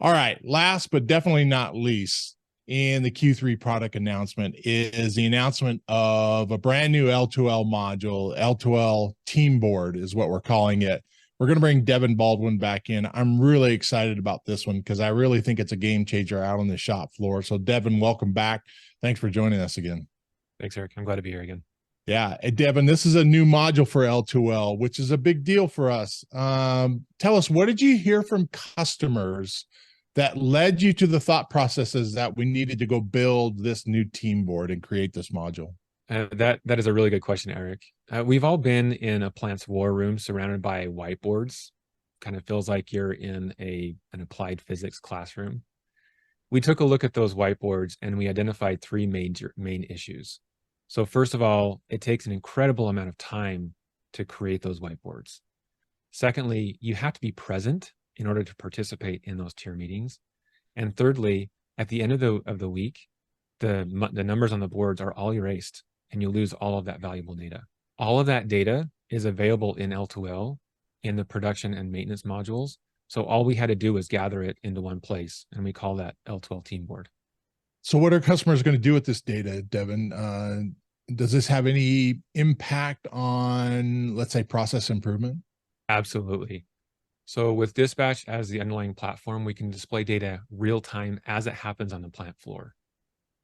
All right. Last but definitely not least, in the Q3 product announcement is the announcement of a brand new L2L module. L2L TeamBoard is what we're calling it. We're going to bring Devin Baldwin back in. I'm really excited about this one because I really think it's a game changer out on the shop floor. So Devin, welcome back. Thanks for joining us again. Thanks, Eric. I'm glad to be here again. Yeah. Hey, Devin, this is a new module for L2L, which is a big deal for us. Tell us, what did you hear from customers that led you to the thought processes that we needed to go build this new TeamBoard and create this module? That is a really good question, Eric. We've all been in a plant's war room surrounded by whiteboards. Kind of feels like you're in an applied physics classroom. We took a look at those whiteboards and we identified three main issues. So first of all, it takes an incredible amount of time to create those whiteboards. Secondly, you have to be present in order to participate in those tier meetings. And thirdly, at the end of the week, the numbers on the boards are all erased and you lose all of that valuable data. All of that data is available in L2L in the production and maintenance modules. So all we had to do was gather it into one place, and we call that L2L TeamBoard. So what are customers going to do with this data, Devin? Does this have any impact on, let's say, process improvement? Absolutely. So with Dispatch as the underlying platform, we can display data real time as it happens on the plant floor.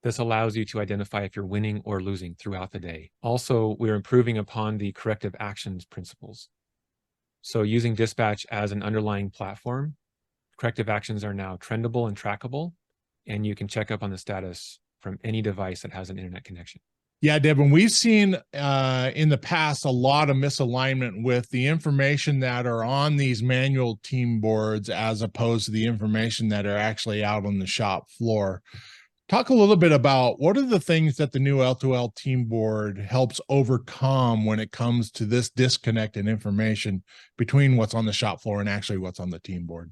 This allows you to identify if you're winning or losing throughout the day. Also, we're improving upon the corrective actions principles. So using Dispatch as an underlying platform, corrective actions are now trendable and trackable, and you can check up on the status from any device that has an internet connection. Yeah, Devin, we've seen in the past a lot of misalignment with the information that are on these manual team boards as opposed to the information that are actually out on the shop floor. Talk a little bit about what are the things that the new L2L team board helps overcome when it comes to this disconnect in information between what's on the shop floor and actually what's on the team board.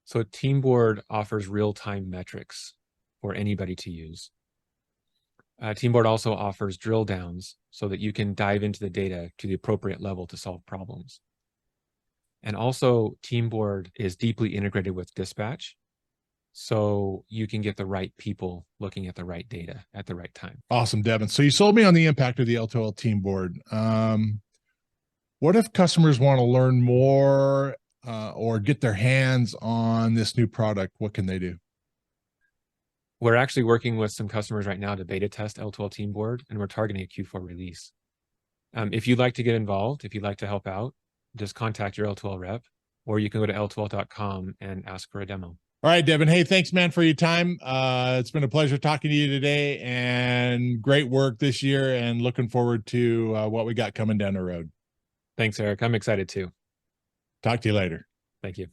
So TeamBoard offers real-time metrics for anybody to use. TeamBoard also offers drill downs so that you can dive into the data to the appropriate level to solve problems. And also TeamBoard is deeply integrated with Dispatch, so you can get the right people looking at the right data at the right time. Awesome, Devin. So you sold me on the impact of the L2L TeamBoard. What if customers want to learn more or get their hands on this new product? What can they do? We're actually working with some customers right now to beta test L2L TeamBoard, and we're targeting a Q4 release. If you'd like to get involved, if you'd like to help out, just contact your L2L rep, or you can go to L2L.com and ask for a demo. All right, Devin. Hey, thanks, man, for your time. It's been a pleasure talking to you today, and great work this year, and looking forward to what we got coming down the road. Thanks, Eric. I'm excited too. Talk to you later. Thank you.